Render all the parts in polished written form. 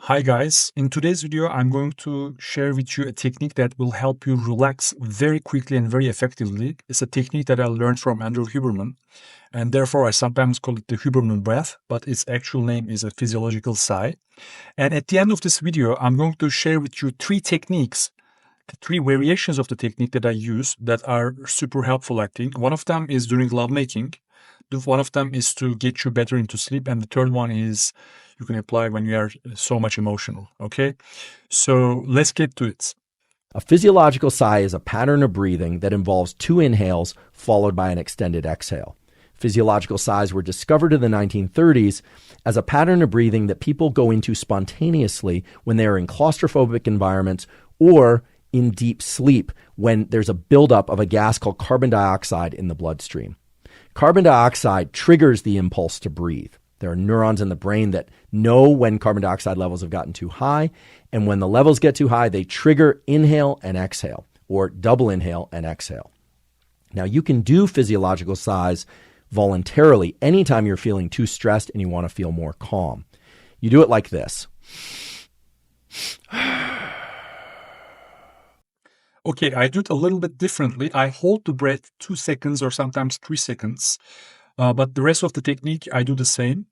Hi guys, in today's video I'm going to share with you a technique that will help you relax very quickly and very effectively. It's a technique that I learned from Andrew Huberman, and therefore I sometimes call it the Huberman breath, but its actual name is a physiological sigh. And at the end of this video I'm going to share with you three techniques, the three variations of the technique that I use that are super helpful, I think. One of them is during lovemaking. One of them is to get you better into sleep, and the third one is you can apply when you are so much emotional. Okay, so let's get to it. A physiological sigh is a pattern of breathing that involves 2 inhales followed by an extended exhale. Physiological sighs were discovered in the 1930s as a pattern of breathing that people go into spontaneously when they are in claustrophobic environments or in deep sleep when there's a buildup of a gas called carbon dioxide in the bloodstream. Carbon dioxide triggers the impulse to breathe. There are neurons in the brain that know when carbon dioxide levels have gotten too high, and when the levels get too high, they trigger inhale and exhale, or double inhale and exhale. Now, you can do physiological sighs voluntarily anytime you're feeling too stressed and you want to feel more calm. You do it like this. Okay, I do it a little bit differently. I hold the breath 2 seconds or sometimes 3 seconds, but the rest of the technique, I do the same.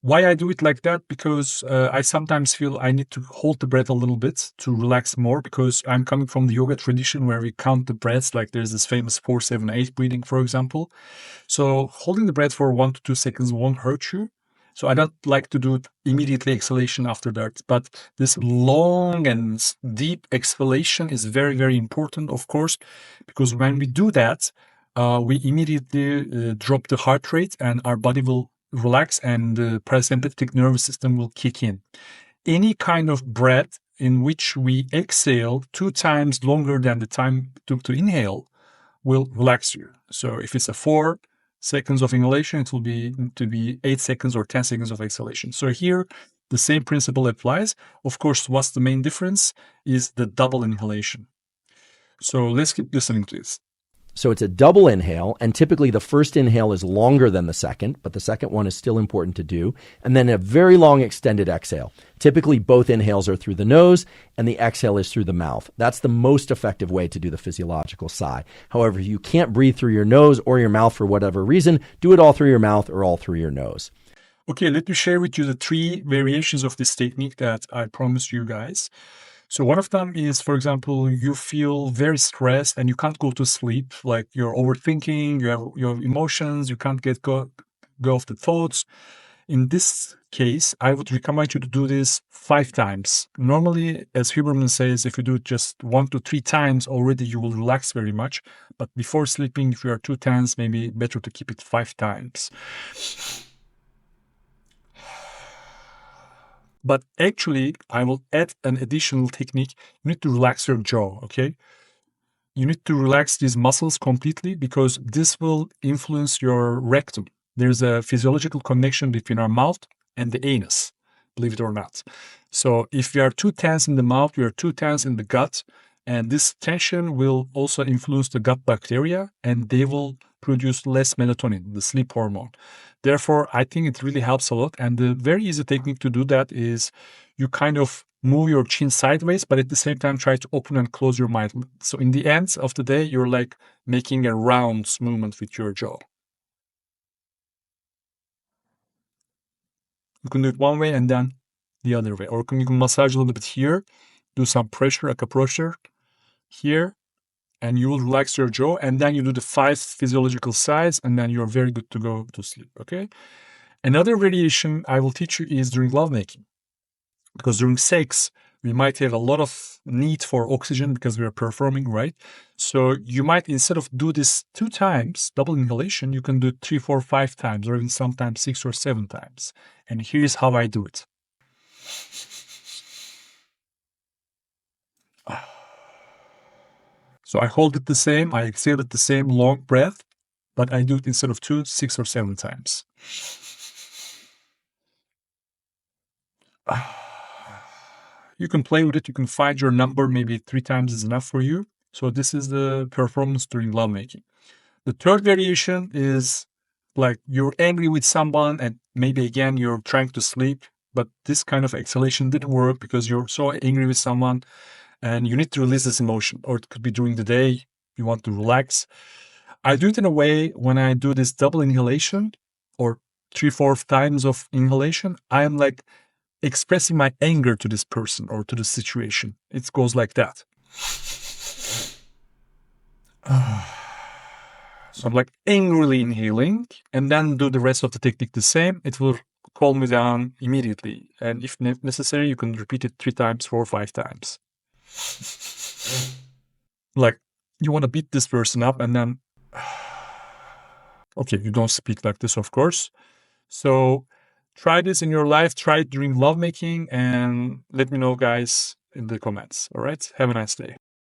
Why I do it like that? Because I sometimes feel I need to hold the breath a little bit to relax more, because I'm coming from the yoga tradition where we count the breaths, like there's this famous 4-7-8 breathing, for example. So holding the breath for 1 to 2 seconds won't hurt you. So I don't like to do it immediately exhalation after that. But this long and deep exhalation is very, very important, of course, because when we do that, we immediately drop the heart rate and our body will relax and the parasympathetic nervous system will kick in. Any kind of breath in which we exhale 2 times longer than the time it took to inhale will relax you. So if it's a 4 seconds of inhalation, it will be 8 seconds or 10 seconds of exhalation. So here, the same principle applies. Of course, what's the main difference is the double inhalation. So let's keep listening to this. So it's a double inhale, and typically the first inhale is longer than the second, but the second one is still important to do. And then a very long extended exhale. Typically both inhales are through the nose and the exhale is through the mouth. That's the most effective way to do the physiological sigh. However, if you can't breathe through your nose or your mouth for whatever reason, do it all through your mouth or all through your nose. Okay, let me share with you the 3 variations of this technique that I promised you guys. So one of them is, for example, you feel very stressed and you can't go to sleep, like you're overthinking, you have emotions, you can't go off the thoughts. In this case, I would recommend you to do this 5 times. Normally, as Huberman says, if you do it just 1 to 3 times already, you will relax very much. But before sleeping, if you are too tense, maybe better to keep it 5 times. But actually, I will add an additional technique. You need to relax your jaw, okay? You need to relax these muscles completely because this will influence your rectum. There's a physiological connection between our mouth and the anus, believe it or not. So if you are too tense in the mouth, you are too tense in the gut, and this tension will also influence the gut bacteria, and they will produce less melatonin, the sleep hormone. Therefore, I think it really helps a lot. And the very easy technique to do that is you kind of move your chin sideways, but at the same time try to open and close your mouth. So in the end of the day, you're like making a rounds movement with your jaw. You can do it one way and then the other way. Or you can massage a little bit here, do some pressure, like a pressure here, and you will relax your jaw, and then you do the 5 physiological sighs, and then you're very good to go to sleep, okay? Another variation I will teach you is during lovemaking. Because during sex, we might have a lot of need for oxygen because we are performing, right? So you might, instead of do this 2 times, double inhalation, you can do 3, 4, 5 times, or even sometimes 6 or 7 times. And here's how I do it. So I hold it the same, I exhale it the same long breath, but I do it instead of 2, 6 or 7 times. You can play with it, you can find your number, maybe 3 times is enough for you. So this is the performance during lovemaking. The third variation is like you're angry with someone and maybe again you're trying to sleep, but this kind of exhalation didn't work because you're so angry with someone and you need to release this emotion, or it could be during the day, you want to relax. I do it in a way when I do this double inhalation or 3-4 times of inhalation, I am like expressing my anger to this person or to the situation. It goes like that. So I'm like angrily inhaling and then do the rest of the technique the same. It will calm me down immediately. And if necessary, you can repeat it 3 times, 4 or 5 times. Like you want to beat this person up and then, okay, you don't speak like this, of course. So try this in your life, try it during lovemaking, and let me know, guys, in the comments. All right. Have a nice day.